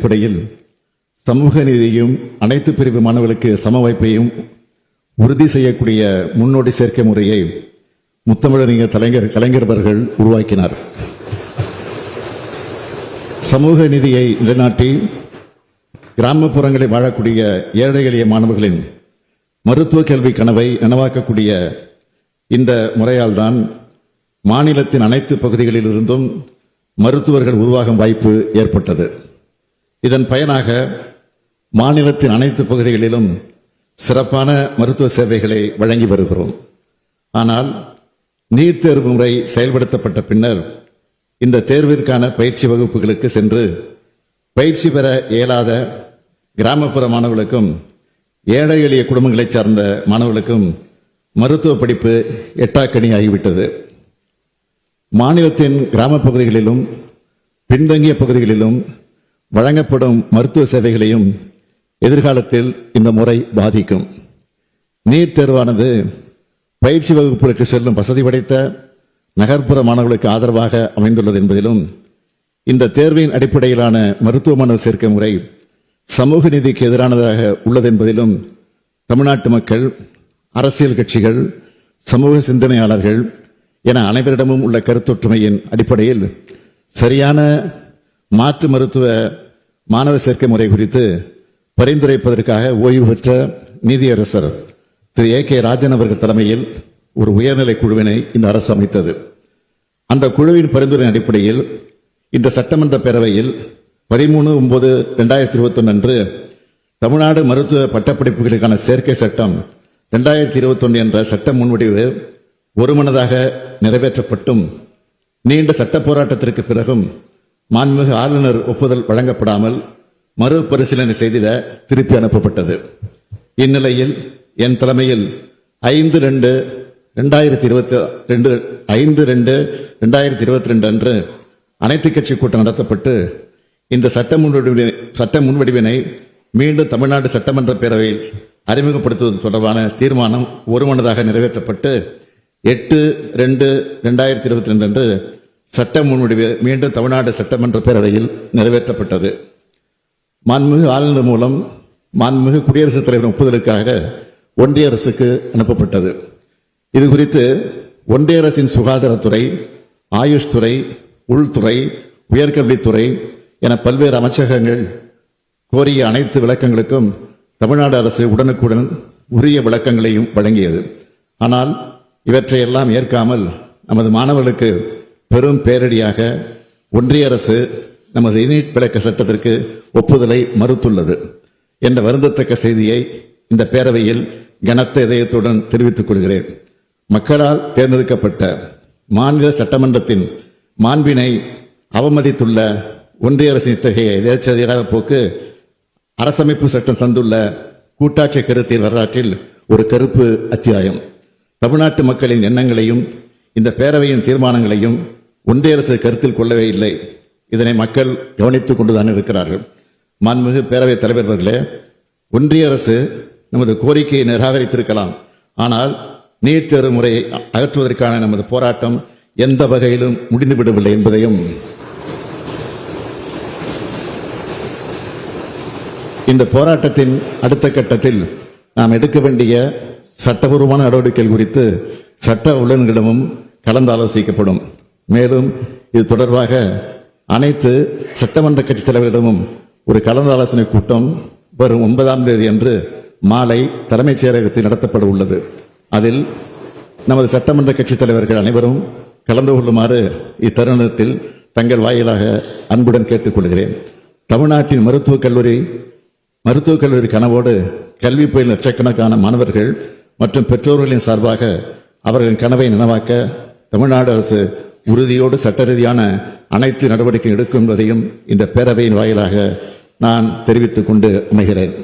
அடிப்படையில் சமூக நீதியும் அனைத்து பிரிவு மாணவர்களுக்கு சம வாய்ப்பையும் உறுதி செய்யக்கூடிய முன்னோடி சேர்க்கை முறையை முத்தமிழறிஞர் கலைஞர் அவர்கள் உருவாக்கினார். சமூக நீதியை நிலைநாட்டி கிராமப்புறங்களில் வாழக்கூடிய ஏழை எளிய மாணவர்களின் மருத்துவ கல்வி கனவை நனவாக்கக்கூடிய இந்த முறையால் தான் மாநிலத்தின் அனைத்து பகுதிகளில் இருந்தும் மருத்துவர்கள் உருவாகும் வாய்ப்பு ஏற்பட்டது. இதன் பயனாக மாநிலத்தின் அனைத்து பகுதிகளிலும் சிறப்பான மருத்துவ சேவைகளை வழங்கி வருகிறோம். ஆனால் நீட் தேர்வு முறை செயல்படுத்தப்பட்ட பின்னர் இந்த தேர்விற்கான பயிற்சி வகுப்புகளுக்கு சென்று பயிற்சி பெற இயலாத கிராமப்புற மாணவர்களுக்கும் ஏழை எளிய குடும்பங்களைச் சார்ந்த மாணவர்களுக்கும் மருத்துவ படிப்பு எட்டாக்கணி ஆகிவிட்டது. மாநிலத்தின் கிராம பகுதிகளிலும் பின்தங்கிய பகுதிகளிலும் வழங்கப்படும் மருத்துவ சேவைகளையும் எதிர்காலத்தில் இந்த முறை பாதிக்கும். நீட் தேர்வானது பயிற்சி வகுப்புகளுக்கு செல்லும் வசதி படைத்த நகர்ப்புற மாணவர்களுக்கு ஆதரவாக அமைந்துள்ளது என்பதிலும் இந்த தேர்வின் அடிப்படையிலான மருத்துவ மாணவர் சேர்க்கை முறை சமூக நீதிக்கு எதிரானதாக உள்ளது என்பதிலும் தமிழ்நாட்டு மக்கள், அரசியல் கட்சிகள், சமூக சிந்தனையாளர்கள் என அனைவரிடமும் உள்ள கருத்தொற்றுமையின் அடிப்படையில் சரியான மாற்று மருத்துவ மாணவர் சேர்க்கை முறை குறித்து பரிந்துரைப்பதற்காக ஓய்வு பெற்ற நீதியரசர் திரு A.K. ராஜன் அவர்கள் தலைமையில் ஒரு உயர்நிலை குழுவினை இந்த அரசு அமைத்தது. அந்த குழுவின் பரிந்துரை அடிப்படையில் இந்த சட்டமன்ற பேரவையில் 13/9/2021 அன்று தமிழ்நாடு மருத்துவ பட்டப்படிப்புகளுக்கான சேர்க்கை சட்டம் 2021 என்ற சட்ட முன்வடிவு ஒருமனதாக நிறைவேற்றப்பட்டும் நீண்ட சட்ட போராட்டத்திற்கு பிறகும் மாண்புமிகு ஆளுநர் ஒப்புதல் வழங்கப்படாமல் மறுபரிசீலனை செய்திட திருப்பி அனுப்பப்பட்டது. இந்நிலையில் என் தலைமையில் 5/2/2022 அன்று அனைத்து கட்சி கூட்டம் நடத்தப்பட்டு இந்த சட்ட முன்வடிவினை மீண்டும் தமிழ்நாடு சட்டமன்ற பேரவையில் அறிமுகப்படுத்துவது தொடர்பான தீர்மானம் ஒருமனதாக நிறைவேற்றப்பட்டு 8/2/2022 அன்று சட்ட முன்வடிவு மீண்டும் தமிழ்நாடு சட்டமன்ற பேரவையில் நிறைவேற்றப்பட்டது. மாண்புமிகு ஆளுநர் மூலம் மாண்புமிகு குடியரசுத் தலைவர் ஒப்புதலுக்காக ஒன்றிய அரசுக்கு அனுப்பப்பட்டது. இது குறித்து ஒன்றிய அரசின் சுகாதாரத்துறை, ஆயுஷ் துறை, உள்துறை, உயர்கல்வித்துறை என பல்வேறு அமைச்சகங்கள் கோரிய அனைத்து விளக்கங்களுக்கும் தமிழ்நாடு அரசு உடனுக்குடன் உரிய விளக்கங்களையும் வழங்கியது. ஆனால் இவற்றையெல்லாம் ஏற்காமல் நமது மாணவர்களுக்கு பெரும் பேரடியாக ஒன்றிய அரசு நமது நீட் விளக்க சட்டத்திற்கு ஒப்புதலை மறுத்துள்ளது என்ற வருந்தத்தக்க செய்தியை இந்த பேரவையில் கனத்த இதயத்துடன் தெரிவித்துக் கொள்கிறேன். மக்களால் தேர்ந்தெடுக்கப்பட்ட மாநில சட்டமன்றத்தின் மாண்பினை அவமதித்துள்ள ஒன்றிய அரசின் இத்தகைய எதேச்சதிகார போக்கு அரசமைப்பு சட்டம் தந்துள்ள கூட்டாட்சி கருத்தியல் வரலாற்றில் ஒரு கருப்பு அத்தியாயம். தமிழ்நாட்டு மக்களின் எண்ணங்களையும் இந்த பேரவையின் தீர்மானங்களையும் ஒன்றிய அரசு கருத்தில் கொள்ளவே இல்லை. இதனை மக்கள் கவனித்துக் கொண்டுதான் இருக்கிறார்கள். மாண்புமிகு பேரவைத் தலைவர் அவர்களே, ஒன்றிய அரசு நமது கோரிக்கையை நிராகரித்திருக்கலாம். ஆனால் நீட் தேர்வு முறையை அகற்றுவதற்கான நமது போராட்டம் எந்த வகையிலும் முடிந்துவிடவில்லை என்பதையும் இந்த போராட்டத்தின் அடுத்த கட்டத்தில் நாம் எடுக்க வேண்டிய சட்டபூர்வமான நடவடிக்கைகள் குறித்து சட்ட வல்லுநர்களிடமும் கலந்து ஆலோசிக்கப்படும். மேலும் இது தொடர்பாக அனைத்து சட்டமன்ற கட்சித் தலைவர்களிடமும் ஒரு கலந்து ஆலோசனை கூட்டம் வரும் 9ஆம் தேதி அன்று மாலை தலைமைச் செயலகத்தில் நடத்தப்பட உள்ளது. அதில் நமது சட்டமன்ற கட்சித் தலைவர்கள் அனைவரும் கலந்து கொள்ளுமாறு இத்தருணத்தில் தங்கள் வாயிலாக அன்புடன் கேட்டுக்கொள்கிறேன். தமிழ்நாட்டின் மருத்துவக் கல்லூரி கனவோடு கல்வி பயிலும் லட்சக்கணக்கான மாணவர்கள் மற்றும் பெற்றோர்களின் சார்பாக அவர்களின் கனவை நனவாக்க தமிழ்நாடு அரசு உறுதியோடு சட்ட ரீதியான அனைத்து நடவடிக்கை எடுக்கும் என்பதையும் இந்த பேரவையின் வாயிலாக நான் தெரிவித்துக் கொண்டு அமைகிறேன்.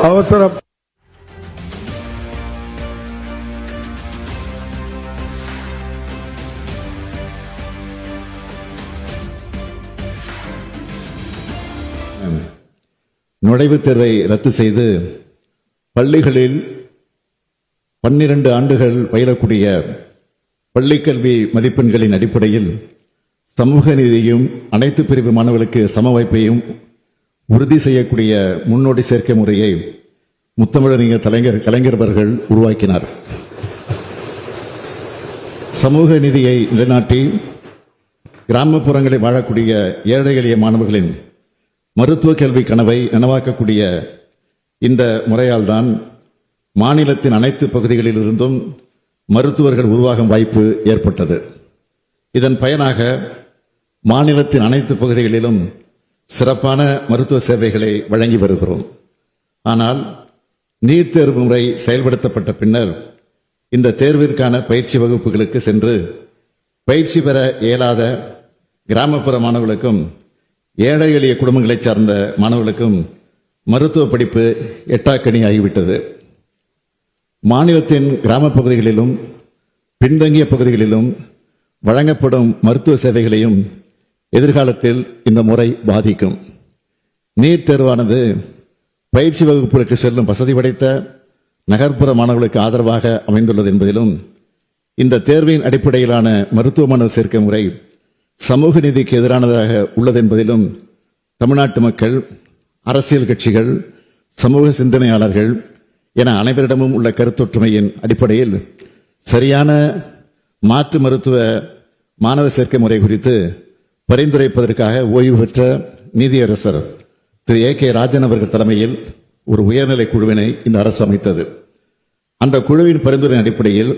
அவசரம் நுழைவுத் தேர்வை ரத்து செய்து பள்ளிகளில் 12 ஆண்டுகள் பயிலக்கூடிய பள்ளிக்கல்வி மதிப்பெண்களின் அடிப்படையில் சமூக நீதியும் அனைத்து பிரிவு மாணவர்களுக்கு சம வாய்ப்பையும் உறுதி செய்யக்கூடிய முன்னோடி சேர்க்கை முறையை முத்தமிழறிஞர் கலைஞர் அவர்கள் உருவாக்கினார். சமூக நீதியை நிலைநாட்டி கிராமப்புறங்களில் வாழக்கூடிய ஏழை எளிய மாணவர்களின் மருத்துவ கல்வி கனவை நனவாக்கக்கூடிய இந்த முறையால் தான் மாநிலத்தின் அனைத்து பகுதிகளில் இருந்தும் மருத்துவர்கள் உருவாகும் வாய்ப்பு ஏற்பட்டது. இதன் பயனாக மாநிலத்தின் அனைத்து பகுதிகளிலும் சிறப்பான மருத்துவ சேவைகளை வழங்கி வருகிறோம். ஆனால் நீட் தேர்வு முறை செயல்படுத்தப்பட்ட பின்னர் இந்த தேர்விற்கான பயிற்சி வகுப்புகளுக்கு சென்று பயிற்சி பெற இயலாத கிராமப்புற மாணவர்களுக்கும் ஏழை எளிய குடும்பங்களைச் சார்ந்த மாணவர்களுக்கும் மருத்துவ படிப்பு எட்டாக்கணி ஆகிவிட்டது. மாநிலத்தின் கிராம பகுதிகளிலும் பின்தங்கிய பகுதிகளிலும் வழங்கப்படும் மருத்துவ சேவைகளையும் எதிர்காலத்தில் இந்த முறை பாதிக்கும். நீட் தேர்வானது பயிற்சி வகுப்புகளுக்கு செல்லும் வசதி படைத்த நகர்ப்புற மாணவர்களுக்கு ஆதரவாக அமைந்துள்ளது என்பதிலும் இந்த தேர்வின் அடிப்படையிலான மருத்துவ மாணவர் சேர்க்கை முறை சமூக நீதிக்கு எதிரானதாக உள்ளது என்பதிலும் தமிழ்நாட்டு மக்கள், அரசியல் கட்சிகள், சமூக சிந்தனையாளர்கள் என அனைவரிடமும் உள்ள கருத்தொற்றுமையின் அடிப்படையில் சரியான மாற்று மருத்துவ மாணவர் சேர்க்கை முறை குறித்து பரிந்துரைப்பதற்காக ஓய்வு பெற்ற நீதியரசர் திரு ஏ கே ராஜன் அவர்கள் தலைமையில் ஒரு உயர்நிலை குழுவினை இந்த அரசு அமைத்தது. அந்த குழுவின் பரிந்துரை அடிப்படையில்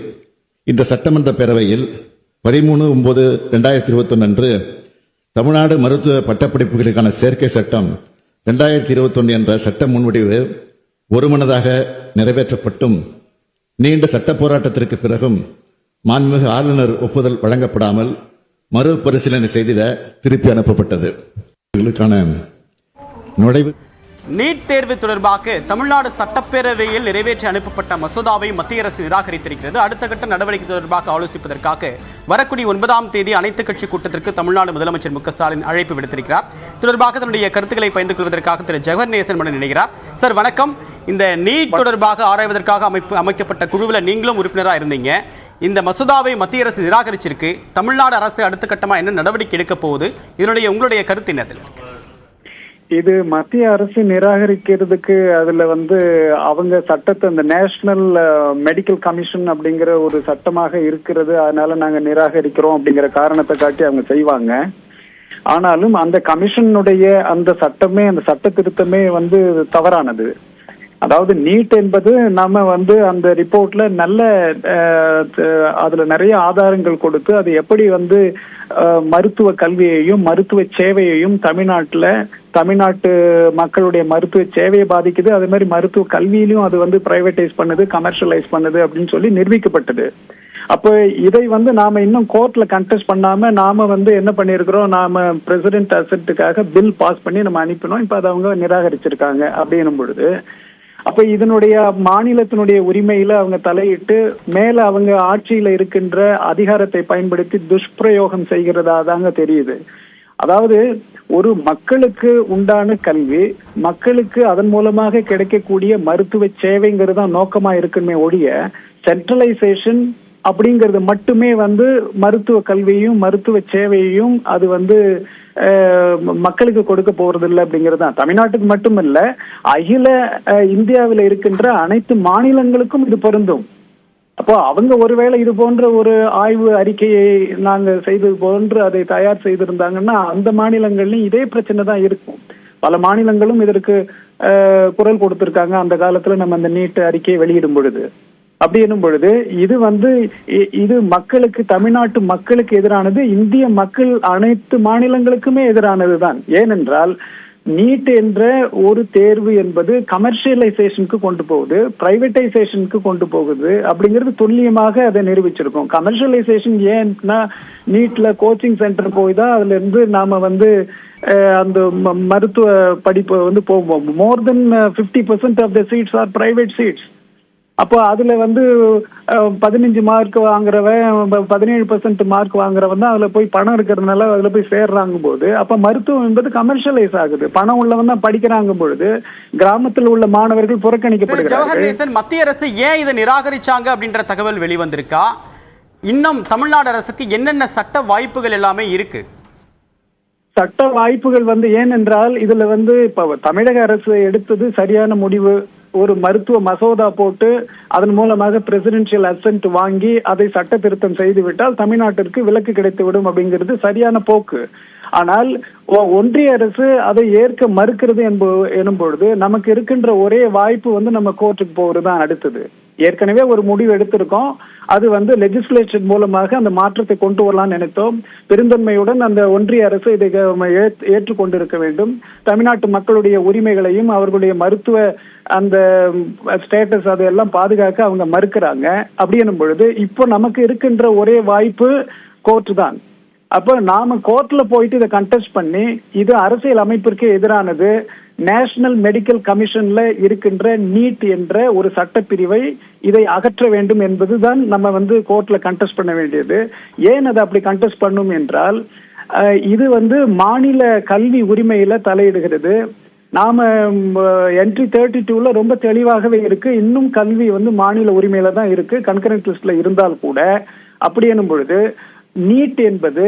இந்த சட்டமன்ற பேரவையில் 13/9/2021 அன்று தமிழ்நாடு மருத்துவ பட்டப்படிப்புகளுக்கான சேர்க்கை சட்டம் 2021 என்ற சட்ட முன்வடிவு ஒருமனதாக நிறைவேற்றப்பட்டும் நீண்ட சட்ட போராட்டத்திற்கு பிறகும் மாண்புமிகு ஆளுநர் ஒப்புதல் வழங்கப்படாமல் மறுபரிசீலனை செய்திட திருப்பி அனுப்பப்பட்டது. நுழைவு நீட் தேர்வு தொடர்பாக தமிழ்நாடு சட்டப்பேரவையில் நிறைவேற்றி அனுப்பப்பட்ட மசோதாவை மத்திய அரசு நிராகரித்திருக்கிறது. அடுத்த கட்ட நடவடிக்கை தொடர்பாக ஆலோசிப்பதற்காக வரக்கூடிய 9ஆம் தேதி அனைத்துக் கட்சி கூட்டத்திற்கு தமிழ்நாடு முதலமைச்சர் மு க ஸ்டாலின் அழைப்பு விடுத்திருக்கிறார். தொடர்பாக தன்னுடைய கருத்துக்களை பகிர்ந்து கொள்வதற்காக திரு ஜெகநேசன் மன்னன் இணைகிறார். சார் வணக்கம். இந்த நீட் தொடர்பாக ஆராய்வதற்காக அமைக்கப்பட்ட குழுவில் நீங்களும் உறுப்பினராக இருந்தீங்க. இந்த மசோதாவை மத்திய அரசு நிராகரிச்சிருக்கு. தமிழ்நாடு அரசு அடுத்த கட்டமா என்ன நடவடிக்கை எடுக்க போகுது? உங்களுடைய கருத்து என்னது? இது மத்திய அரசு நிராகரிக்கிறதுக்கு அதுல அவங்க சட்டத்தை இந்த நேஷனல் மெடிக்கல் கமிஷன் அப்படிங்கிற ஒரு சட்டமாக இருக்கிறது, அதனால நாங்க நிராகரிக்கிறோம் அப்படிங்கிற காரணத்தை காட்டி அவங்க செய்வாங்க. ஆனாலும் அந்த கமிஷனுடைய அந்த சட்டமே, அந்த சட்ட திருத்தமே தவறானது. அதாவது நீட் என்பது நாம அந்த ரிப்போர்ட்ல நல்ல அதுல நிறைய ஆதாரங்கள் கொடுத்து அது எப்படி மருத்துவ கல்வியையும் மருத்துவ சேவையையும் தமிழ்நாட்டு மக்களுடைய மருத்துவ சேவையை பாதிக்குது, அதே மாதிரி மருத்துவ கல்வியிலும் அது பிரைவேடைஸ் பண்ணுது, கமர்ஷியலைஸ் பண்ணுது அப்படின்னு சொல்லி நிரூபிக்கப்பட்டது. அப்ப இதை நாம இன்னும் கோர்ட்ல கண்டெஸ்ட் பண்ணாம நாம என்ன பண்ணிருக்கிறோம், நாம பிரசிடென்ட் அசெப்டுக்காக பில் பாஸ் பண்ணி நம்ம அனுப்பினோம். இப்ப அதை அவங்க நிராகரிச்சிருக்காங்க. அப்படின்னும் பொழுது அப்ப இதனுடைய மாநிலத்தினுடைய உரிமையில அவங்க தலையிட்டு மேல அவங்க ஆட்சியில இருக்கின்ற அதிகாரத்தை பயன்படுத்தி துஷ்பிரயோகம் செய்கிறதா தாங்க தெரியுது. அதாவது ஒரு மக்களுக்கு உண்டான கல்வி, மக்களுக்கு அதன் மூலமாக கிடைக்கக்கூடிய மருத்துவ சேவைங்கிறது தான் நோக்கமா இருக்குமே ஒழிய சென்ட்ரலைசேஷன் அப்படிங்கிறது மட்டுமே மருத்துவ கல்வியையும் மருத்துவ சேவையையும் அது மக்களுக்கு கொடுக்க போறது இல்லை அப்படிங்கிறது தான். தமிழ்நாட்டுக்கு மட்டுமல்ல, அகில இந்தியாவில் இருக்கின்ற அனைத்து மாநிலங்களுக்கும் இது பொருந்தும். அப்போ அவங்க ஒருவேளை இது போன்ற ஒரு ஆய்வு அறிக்கையை நாங்க செய்தது போன்று அதை தயார் செய்திருந்தாங்கன்னா அந்த மாநிலங்கள்லயும் இதே பிரச்சனை தான் இருக்கும். பல மாநிலங்களும் இதற்கு குரல் கொடுத்திருக்காங்க அந்த காலத்துல நம்ம அந்த நீட் அறிக்கையை வெளியிடும் பொழுது. அப்படி என்னும் பொழுது இது மக்களுக்கு, தமிழ்நாட்டு மக்களுக்கு எதிரானது, இந்திய மக்கள் அனைத்து மாநிலங்களுக்குமே எதிரானது தான். ஏனென்றால் நீட் என்ற ஒரு தேர்வு என்பது கமர்ஷியலைசேஷனுக்கு கொண்டு போகுது, பிரைவேடைசேஷனுக்கு கொண்டு போகுது அப்படிங்கிறது துல்லியமாக அதை நிரூபிச்சிருக்கோம். கமர்ஷியலைசேஷன் ஏன்னா நீட்ல கோச்சிங் சென்டர் போய் தான் அதுல இருந்து நாம அந்த மருத்துவ படிப்பு போவோம். More than 50% of the seats are private seats. அப்போ அதுல 15 மார்க் வாங்குறவன் 17% மார்க் வாங்குறவன் தான் அதுல போய் பணம் இருக்கிறதுனால அதுல போய் சேர்றாங்க போது அப்ப மருத்துவம் என்பது கமர்ஷியலைஸ் ஆகுது. பணம் உள்ளவன் தான் படிக்கிறாங்க பொழுது கிராமத்தில் உள்ள மாணவர்கள் புறக்கணிக்கப்படுகிறார்கள். மத்திய அரசு ஏன் இதை நிராகரிச்சாங்க அப்படின்ற தகவல் வெளிவந்திருக்கா? இன்னும் தமிழ்நாடு அரசுக்கு என்னென்ன சட்ட வாய்ப்புகள் எல்லாமே இருக்கு? சட்ட வாய்ப்புகள் வந்து ஏனென்றால் இதுல வந்து இப்ப தமிழக அரசு எடுத்தது சரியான முடிவு. ஒரு மருத்துவ மசோதா போட்டு அதன் மூலமாக பிரசிடென்சியல் அசென்ட் வாங்கி அதை சட்ட திருத்தம் செய்துவிட்டால் தமிழ்நாட்டிற்கு விலக்கு கிடைத்துவிடும் அப்படிங்கிறது சரியான போக்கு. ஆனால் ஒன்றிய அரசு அதை ஏற்க மறுக்கிறது எனும் பொழுது நமக்கு இருக்கின்ற ஒரே வாய்ப்பு வந்து நம்ம கோர்ட்டுக்கு போறதுதான் அடுத்தது. ஏற்கனவே ஒரு முடிவு எடுத்திருக்கோம். அது வந்து லெஜிஸ்லேஷன் மூலமாக அந்த மாற்றத்தை கொண்டு வரலாம்னு நினைத்தோம். பெருந்தன்மையுடன் அந்த ஒன்றிய அரசு இதை ஏற்றுக்கொண்டிருக்க வேண்டும். தமிழ்நாட்டு மக்களுடைய உரிமைகளையும் அவர்களுடைய மருத்துவ அந்த ஸ்டேட்டஸ் அதையெல்லாம் பாதுகாக்க அவங்க மறுக்கிறாங்க. அப்படி எனும் பொழுது இப்போ நமக்கு இருக்கின்ற ஒரே வாய்ப்பு கோர்ட் தான். அப்ப நாம கோர்ட்ல போயிட்டு இதை கண்டெஸ்ட் பண்ணி இது அரசியல் அமைப்பிற்கு எதிரானது, நேஷனல் மெடிக்கல் கமிஷன்ல இருக்கின்ற நீட் என்ற ஒரு சட்டப்பிரிவை இதை அகற்ற வேண்டும் என்பதுதான் நம்ம வந்து கோர்ட்ல கண்டெஸ்ட் பண்ண வேண்டியது. ஏன் அதை அப்படி கண்டெஸ்ட் பண்ணும் என்றால் இது வந்து மாநில கல்வி உரிமையில தலையிடுகிறது. நாம என்ட்ரி 32ல ரொம்ப தெளிவாகவே இருக்கு. இன்னும் கல்வி வந்து மாநில உரிமையில தான் இருக்கு, கன்கரண்ட் லிஸ்ட்ல இருந்தால் கூட. அப்படி எனும் பொழுது நீட் என்பது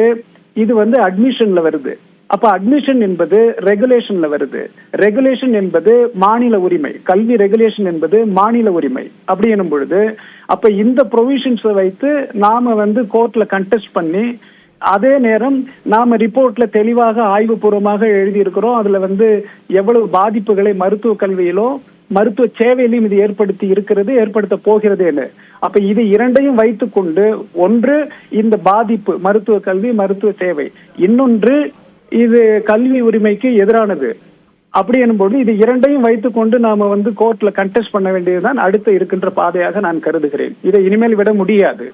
இது வந்து அட்மிஷன்ல வருது. அப்ப அட்மிஷன் என்பது ரெகுலேஷன்ல வருது. ரெகுலேஷன் என்பது மாநில உரிமை. கல்வி ரெகுலேஷன் என்பது மாநில உரிமை. அப்படி எனும் பொழுது அப்ப இந்த ப்ரொவிஷன்ஸை வைத்து நாம வந்து கோர்ட்ல கண்டெஸ்ட் பண்ணி, அதே நேரம் நாம ரிப்போர்ட்ல தெளிவாக ஆய்வுபூர்வமாக எழுதியிருக்கிறோம். அதுல வந்து எவ்வளவு பாதிப்புகளை மருத்துவ கல்வியிலோ மருத்துவ சேவையிலும் இது ஏற்படுத்த போகிறது. அப்ப இது இரண்டையும் வைத்துக்கொண்டு, ஒன்று இந்த பாதிப்பு மருத்துவ கல்வி மருத்துவ சேவை, இன்னொன்று இது கல்வி உரிமைக்கு எதிரானது. அப்படி எனும்போது இது இரண்டையும் வைத்துக்கொண்டு நாம வந்து கோர்ட்ல கண்டெஸ்ட் பண்ண வேண்டியதுதான் அடுத்து இருக்கின்ற பாதையாக நான் கருதுகிறேன். இதை இனிமேல் விட முடியாது.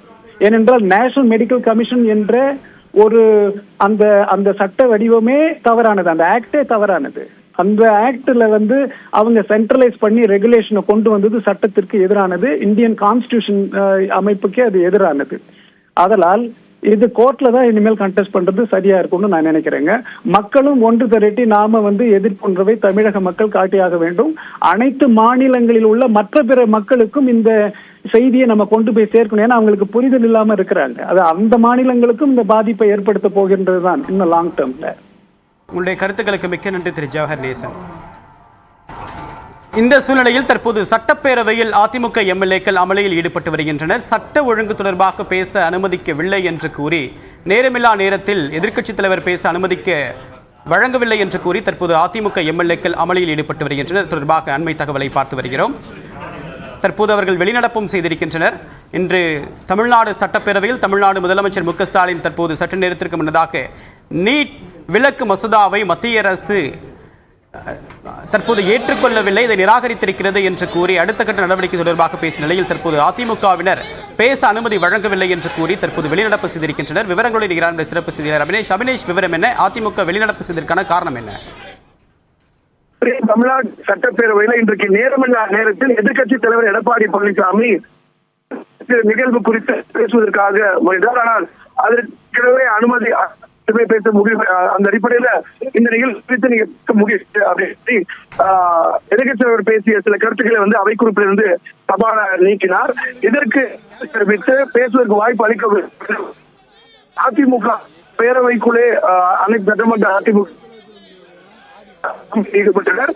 ஏனென்றால் நேஷனல் மெடிக்கல் கமிஷன் என்ற ஒரு அந்த சட்ட வடிவமே தவறானது, அந்த ஆக்டே தவறானது. அந்த ஆக்ட்ல வந்து அவங்க சென்ட்ரலைஸ் பண்ணி ரெகுலேஷனை கொண்டு வந்தது சட்டத்திற்கு எதிரானது, இந்தியன் கான்ஸ்டிடியூஷன் அமைப்புக்கே அது எதிரானது. அதனால் இது கோர்ட்ல தான் இனிமேல் கண்டெஸ்ட் பண்றது சரியா இருக்கும்னு நான் நினைக்கிறேங்க. மக்களும் ஒன்று திரட்டி நாம வந்து எதிர்கொன்றவை தமிழக மக்கள் காட்டியாக வேண்டும். அனைத்து மாநிலங்களில் உள்ள மற்ற பிற மக்களுக்கும் இந்த செய்தியை நம்ம கொண்டு போய் சேர்க்கணும். ஏன்னா அவங்களுக்கு புரிதல் இல்லாம இருக்கிறாங்க. அது அந்த மாநிலங்களுக்கும் இந்த பாதிப்பை ஏற்படுத்த போகின்றது தான் இன்னும் லாங் டேர்ம்ல. உங்களுடைய கருத்துக்களுக்கு மிக்க நன்றி திரு ஜவஹர் நேசன். இந்த சூழ்நிலையில் தற்போது சட்டப்பேரவையில் அதிமுக எம்எல்ஏக்கள் அமளியில் ஈடுபட்டு வருகின்றனர். சட்ட ஒழுங்கு தொடர்பாக பேச அனுமதிக்கவில்லை என்று கூறி, நேரமில்லா நேரத்தில் எதிர்க்கட்சித் தலைவர் பேச வழங்கவில்லை என்று கூறி தற்போது அதிமுக எம்எல்ஏக்கள் அமளியில் ஈடுபட்டு வருகின்றனர். தொடர்பாக அண்மை தகவலை பார்த்து வருகிறோம். தற்போது அவர்கள் வெளிநடப்பும் செய்திருக்கின்றனர். இன்று தமிழ்நாடு சட்டப்பேரவையில் தமிழ்நாடு முதலமைச்சர் மு க ஸ்டாலின் தற்போது சற்று நேரத்திற்கு முன்னதாக நீட் விலக்கு மசோதாவை மத்திய அரசு தற்போது ஏற்றுக்கொள்ளவில்லை, இதை நிராகரித்திருக்கிறது என்று கூறி அடுத்த கட்ட நடவடிக்கை தொடர்பாக பேசிய நிலையில் தற்போது அதிமுகவினர் பேச அனுமதி வழங்கவில்லை என்று கூறி தற்போது வெளிநடப்பு செய்திருக்கின்றனர். விவரங்களோடு நிகழ்ந்த சிறப்பு செய்தியாளர் அபினேஷ், விவரம் என்ன? அதிமுக வெளிநடப்பு செய்ததற்கான காரணம் என்ன? தமிழ்நாடு சட்டப்பேரவையில் இன்றைக்கு நேரமில்லா நேரத்தில் எதிர்க்கட்சி தலைவர் எடப்பாடி பழனிசாமி நிகழ்வு குறித்து பேசுவதற்காக வருகிறார். ஆனால் அதற்கெனவே அனுமதி பேச முடியும். அந்த அடிப்படையில இந்த நிகழ்வு குறித்து நீங்க பேச முடியும் அப்படின்னு எதிர்க்கட்சி தலைவர் பேசிய சில கருத்துக்களை வந்து அவை குறிப்பிலிருந்து சபாநாயகர் நீக்கினார். இதற்கு தெரிவித்து பேசுவதற்கு வாய்ப்பு அளிக்க அதிமுக பேரவைக்குள்ளே அனைத்து சட்டமன்ற அதிமுக ஈடுபட்டனர்.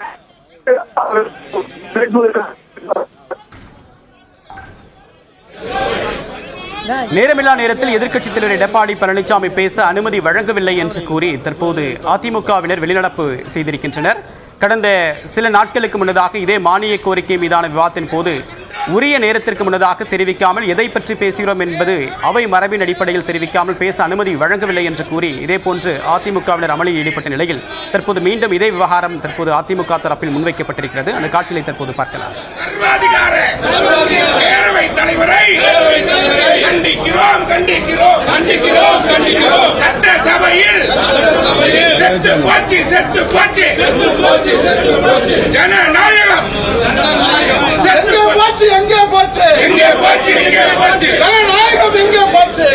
நேரமில்லா நேரத்தில் எதிர்க்கட்சித் தலைவர் எடப்பாடி பழனிசாமி பேச அனுமதி வழங்கவில்லை என்று கூறி தற்போது அதிமுகவினர் வெளிநடப்பு செய்திருக்கின்றனர். கடந்த சில நாட்களுக்கு முன்னதாக இதே மானிய கோரிக்கை மீதான விவாதத்தின் போது உரிய நேரத்திற்கு முன்னதாக தெரிவிக்காமல் எதை பற்றி பேசுகிறோம் என்பது அவை மரபின் அடிப்படையில் தெரிவிக்காமல் பேச அனுமதி வழங்கவில்லை என்று கூறி இதேபோன்று அதிமுகவினர் அமளியில் ஈடுபட்ட நிலையில் தற்போது மீண்டும் இதே விவகாரம் தற்போது அதிமுக தரப்பில் முன்வைக்கப்பட்டிருக்கிறது. அந்த காட்சிகளை தற்போது பார்க்கலாம். எங்கே போச்சு ஜனநாயகம் எங்கே போச்சு